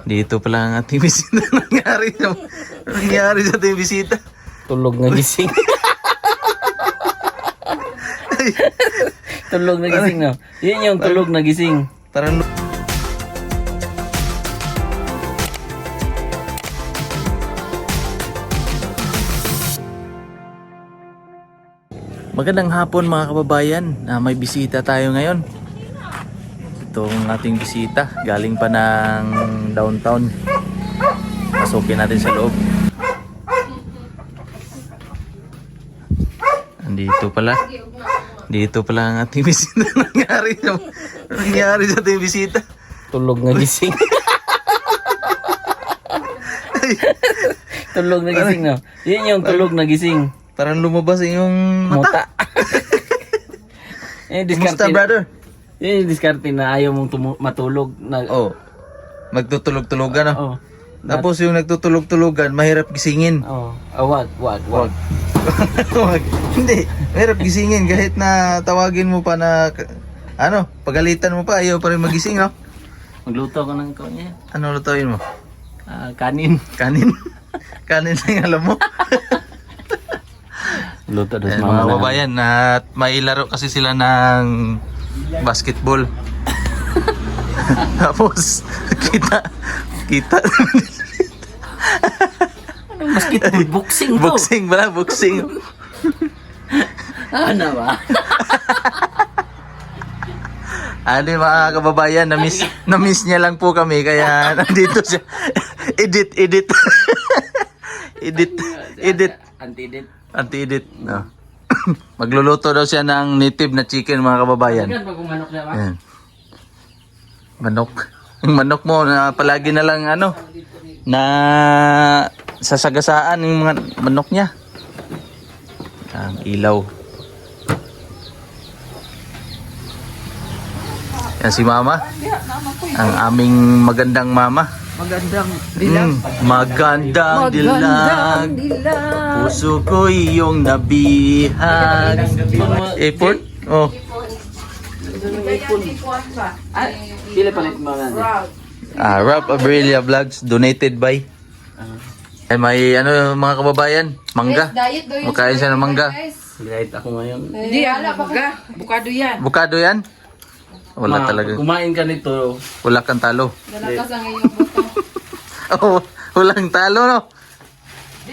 Dito pala ang ating bisita. Nangyari sa ating bisita. Tulog na gising. Tulog na gising, no? Yun yung tulog na gising. Parang magandang hapon mga kababayan. May bisita tayo ngayon. Itong ating bisita galing pa ng downtown. Pasukin natin sa loob. Dito pala ang ating bisita. Nangyari sa ating bisita. Tulog na gising. Tulog na gising, no? Yun yung tulog na gising. Parang lumabas yung mata. Kumusta, brother? Yun yung diskarte na ayaw mong matulog. Oh. Magtutulog-tulogan, no? Oh. Tapos yung nagtutulog-tulogan, mahirap gisingin. Oh. Wag. Wag. Hindi, mahirap gisingin kahit na tawagin mo pa na pagalitan mo pa, ayaw pa rin magising, no? Magluto ko ng kanya. Ano lutuin mo? Kanin. Kanin? Kanin lang yung alam mo? Luto dos Ayan, mga babayan, at may laro kasi sila ng basketball. Tapos, kita. Basketball, boxing to. Boxing. Ano ba? Mga kababayan, na-miss niya lang po kami, kaya nandito siya. Edit. Anti-edit. No. Magluluto daw siya ng native na chicken, mga kababayan. Ayan. Manok. Yung manok mo na palagi na lang na sasagasaan yung mga manok niya. Ang ilaw. Yan si Mama. Ang aming magandang Mama. Magandang dilag. Magandang dilag. Puso ko iyong nabihag. Airport? Oh. Pila palit mga Rap Abrilia Vlogs, donated by. Ay, may mga kababayan, mangga. Makain siya ng mangga. Light ako ngayon. Hindi, ala baka. Bukado yan. Bukado yan? Wala talaga. Kumain ka nito. Wala kang talo. Lalakas ang iyong buto. Oh, walang talo, no?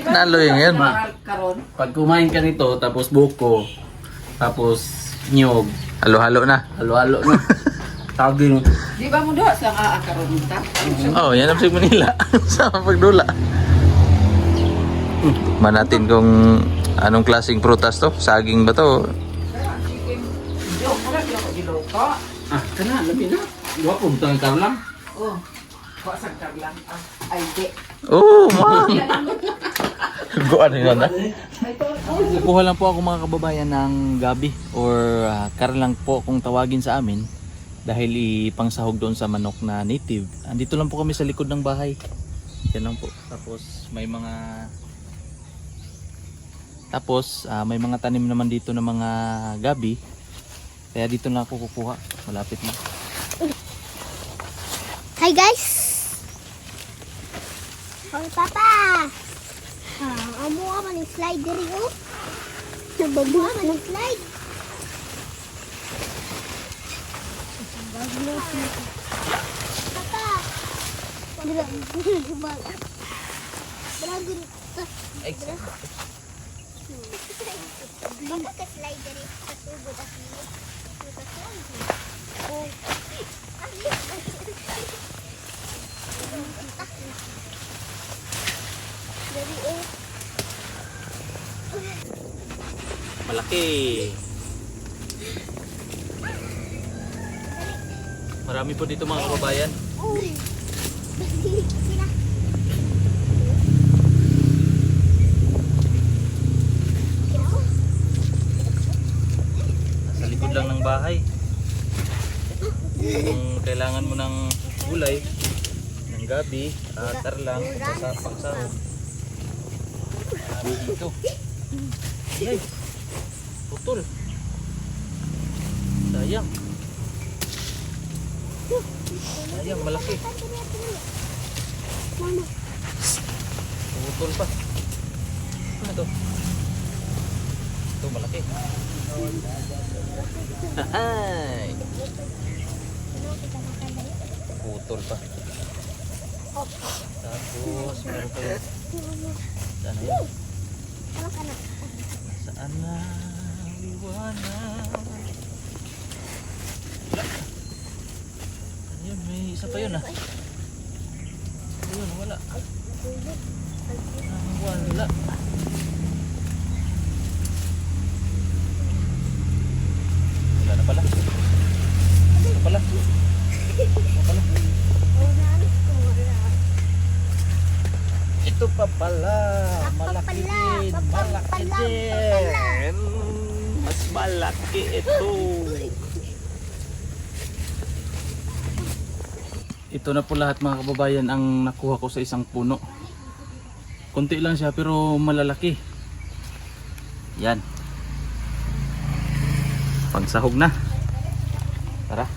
Nalo yan. Karon. Pag kumain ka nito, tapos buko, tapos nyog, Halo-halo na. halo-halo na. Tawagin mo. Di ba mo doon sa karon ta? Oh, yan ang si Manila. Sa pagdula. Tikman natin kung anong klaseng prutas to. Saging ba to? Kana, labi na. Dua po, butang kar lang. Oh. Wa sa lang. Ay di. Oh, man! Guan yun na. Kuha lang po ako mga kababayan ng gabi or kar lang po kung tawagin sa amin dahil ipangsahog doon sa manok na native. Andito lang po kami sa likod ng bahay. Yan lang po. Tapos may mga tanim naman dito ng mga gabi. Kaya dito na ako kukuha. Malapit na. Hi guys! Hoy Papa! Amo ka man yung slide diri oh. Nababuha man yung slide. Papa! Dragon. Bakit ka slide diri sa tubo at oh. Malaki. Marami po dito mga kababayan. Sa likod lang ng bahay. Kung kailangan mo ng gulay, ng gabi, tarlang, pangsahog. Marami dito. Ay, putol. Sayang. Sayang, malaki. Mama. Putol pa. Ano to? Ito malaki. Ay! Putol pa. Tapos meron pa yun. Saan na yun? Ano ka na? Saan na liwanag? Ayun, may isa pa yun ah. Ayun, wala. Wala. Wala na pala. Wala pala. Wala pala. Ito pa pala. Malaki din. Malaki din. Mas malaki ito. Ito na po lahat mga kababayan ang nakuha ko sa isang puno. Konti lang siya pero malalaki. Yan. Pangsahog na. Tara.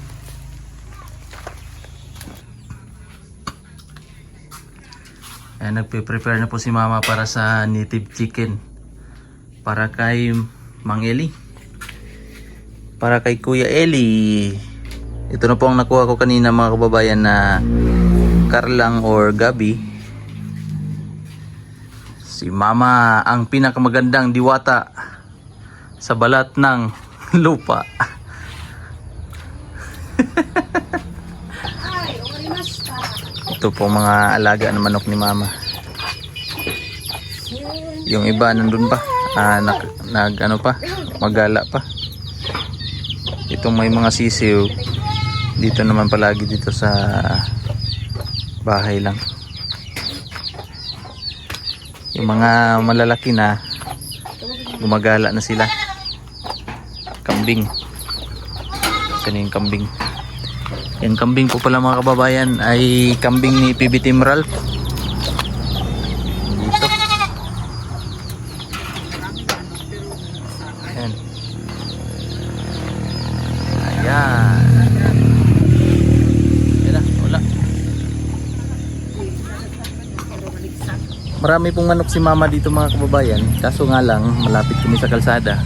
Ayan, nagpe-prepare na po si mama para sa native chicken. Para kay Mang Eli. Para kay Kuya Eli. Ito na po ang nakuha ko kanina mga kababayan na karlang or gabi. Si mama ang pinakamagandang diwata sa balat ng lupa. Ito po mga alaga ng manok ni mama. Yung iba nandun pa. Ano pa? Magala pa. Itong may mga sisiw. Dito naman palagi dito sa bahay lang. Yung mga malalaki na gumagala na sila. Kambing. Saan yung kambing? Yan kambing po pala mga kababayan ay kambing ni PB Team Ralph. Dito. Ayan. Ayan. Ayan na, wala. Marami pong manok si mama dito mga kababayan. Kaso nga lang, malapit kami sa kalsada.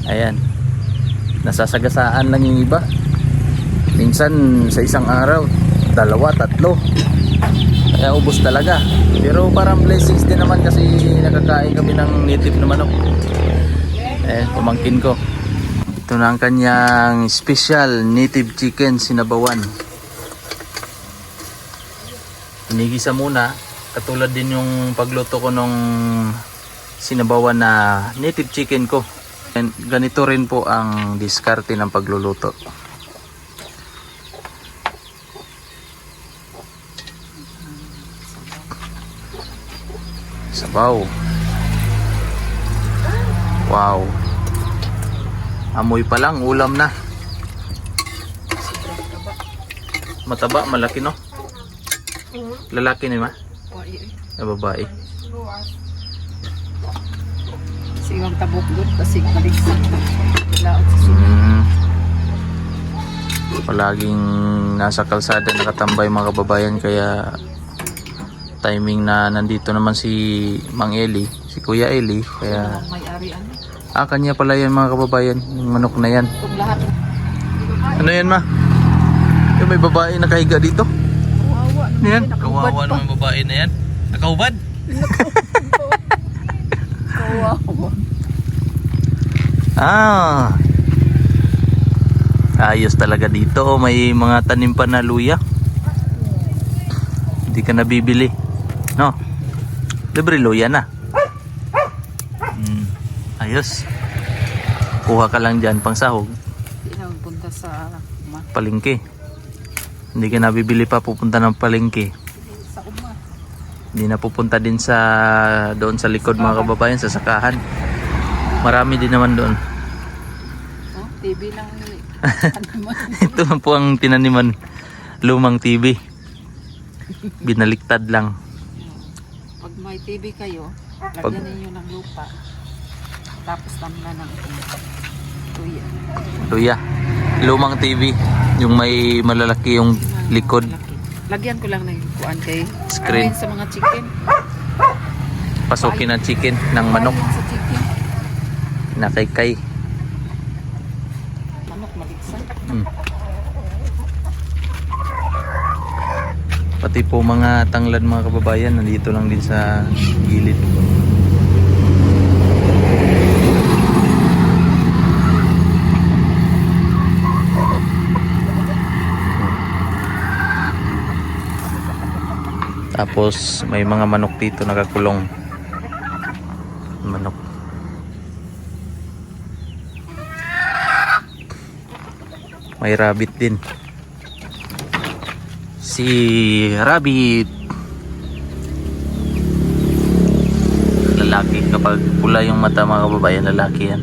Ayan. Nasasagasaan lang yung iba. Minsan sa isang araw, 2, 3. Kaya ubos talaga. Pero parang blessings din naman kasi nakakain kami ng native na manok. Pamangkin ko. Ito na ang kanyang special native chicken sinabawan. Inigisa muna. Katulad din yung pagluto ko nung sinabawan na native chicken ko. And ganito rin po ang diskarte ng pagluluto. Sabaw. Wow. Amoy pa lang, ulam na. Mataba, malaki no? Lalaki ni ma? Na babae. Sigang tabok doon kasi baliksak. Laot sa sunod. Palaging nasa kalsada nakatambay mga kababayan kaya timing na nandito naman si Mang Eli, si Kuya Eli kaya May-ari ano? kanya pala yan mga kababayan, yung manok na yan. Itong lahat. Ano yan ma? Yung may babae nakahiga dito? Kawawa. Ano yan? Kawawa naman babae na yan. Nakahubad? Kawawa. Ayos talaga dito. May mga tanim pa na luya. Hindi ka nabibili. No? Libre luya na. Ayos. Kuha ka lang dyan pang sahog. Hindi na magpunta sa Palengke. Hindi ka nabibili pa pupunta ng palengke. sa uma. Hindi na pupunta din sa doon sa likod mga kababayan sa sakahan. Marami din naman doon. Oh, TV lang ni. Ito lang po ang tinaniman, lumang TV. Binaliktad lang. Pag may TV kayo, lagyan ninyo ng lupa. Tapos tamla ng tuya. Luya. Lumang TV. Yung may malalaki yung likod. Lagyan ko lang ng kuan kay Screen. Arwin sa mga chicken. Pasukin ng chicken ng manok Ayun sa chicken. na kay. Manok maligsa. Pati po mga tanglad mga kababayan nandito lang din sa gilid. Tapos may mga manok dito nakakulong. Manok. May rabbit din. Si rabbit. Lalaki kapag pula yung mata mga kababayan, lalaki yan.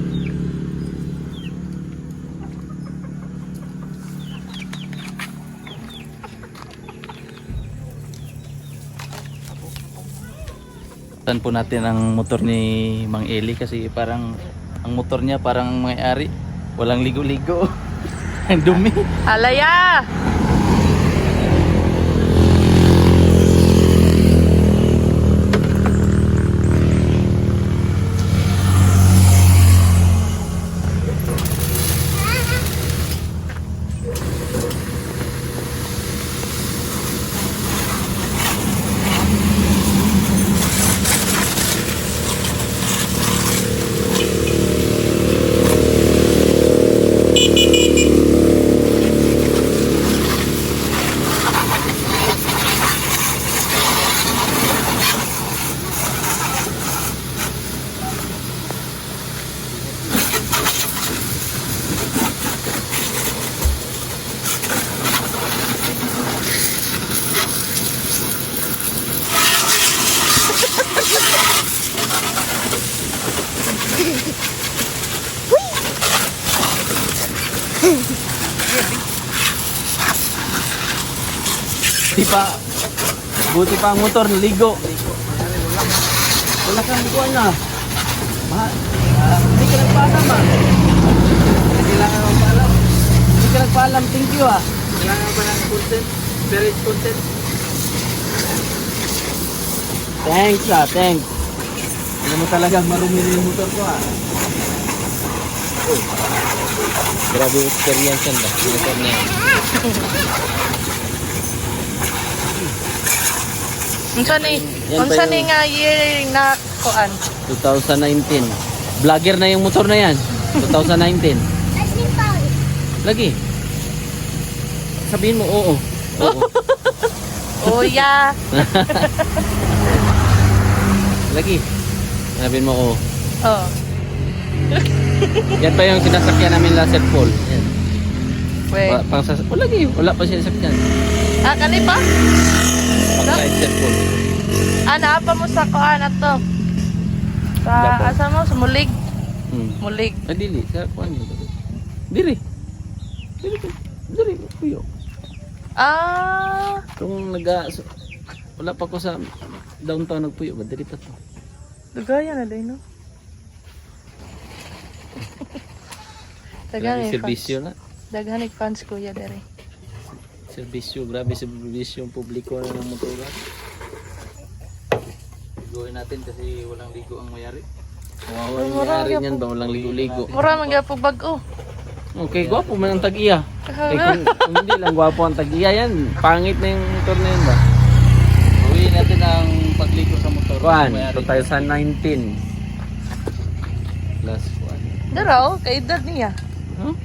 Tan po natin ang motor ni Mang Eli kasi parang ang motor niya parang may-ari, walang ligo-ligo. Ang dumi. Alaya! Buti pa ang motor, naligo. Wala kang buwan na. Hindi ka nagpaalam ah. Kailangan mo paalam. Hindi ka nagpaalam, thank you ah. Kailangan ba ng content? Spirit content? Thanks ah, thanks. Alam mo talagang marumi yung motor ko ah. Grabe experience yan ba? Yung motor na yan. Unsa ni nga year na kuan? 2019. Vlogger na yung motor na yan. 2019. Lagi. Sabihin mo oo. Oo. Oh yeah. Lagi. Sabihin mo oo. Oh. Yan pa yung sinasakyan namin last set Paul. Yan. Wait. Lagi. Wala pa siya sasakyan. Ah, kani pa? Pang set Paul. Apa mo sa kuan ato? Sa Dapo. asa mo sumulig? Mulig. Dili. Sa kuan dito. Diri. Diri. Puyo. Ah, Kung wala pa ko sa downtown nagpuyo ba diri pa to. dugaya na din no. Grabe Daghan serbisyo na. Daghan fans ko ya dere. Serbisyo, grabe serbisyo yung publiko na ng motor. Ligoin natin kasi walang ligo ang mayari. Kawawa yung mayari niyan ba, walang ligo-ligo. Mura man gyapon bag-o. Okay, gwapo man ang tag-iya. Kung hindi lang gwapo ang tag-iya yan, pangit na yung motor na yun ba? Uwi natin ang pagligo sa motor. Kuan, Mayari. 2019. Last one. Daro kay edad niya. Huh?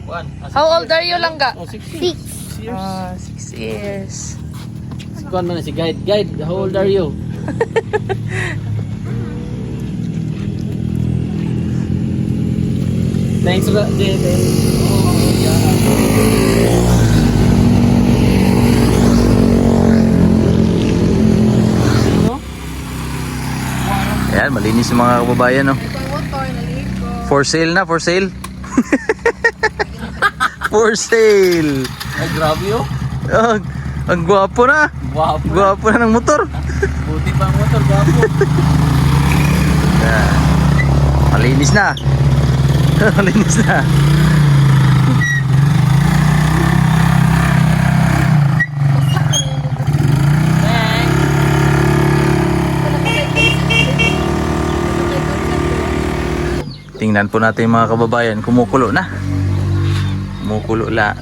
Kuan. How old are you lang ga? Oh, 6 Six. years. 6 years. Si Kuan man na si Guide. Guide, how old are you? Thanks for that. Ayan, malinis yung mga kababayan, no? For sale na, for sale. For sale. Ay, grabe oh. Ang gwapo na. Gwapo. Gwapo na ng motor. Buti pa ang motor, gwapo. Ayan. Malinis na. Malinis na. tingnan po natin mga kababayan, kumukulo na.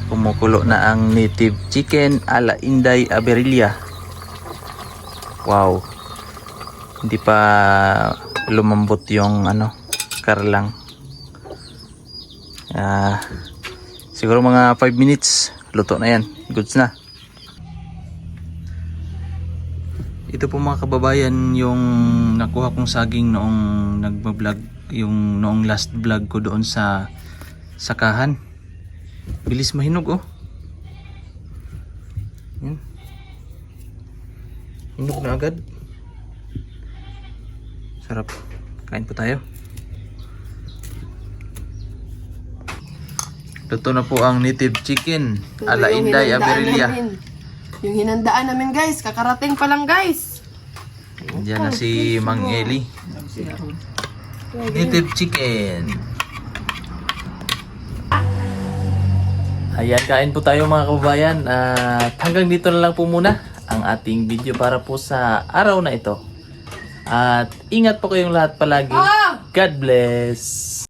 Kumukulo na ang native chicken ala Inday Aberilla. Wow. Hindi pa lumambot yung karlang. Siguro mga 5 minutes luto na yan. Goods na. Ito po mga kababayan yung nakuha kong saging noong nagba-vlog, yung noong last vlog ko doon sa sakahan. Bilis mahinog oh. Yan. Hinog na agad. Sarap. Kain po tayo. Luto na po ang native chicken ala Inday Aberilla. Yung hinandaan namin guys, kakarating pa lang guys. Diyan na si Mang Eli. Native chicken. Ayan, kain po tayo mga kababayan. At hanggang dito na lang po muna ang ating video para po sa araw na ito. At ingat po kayong lahat palagi. God bless.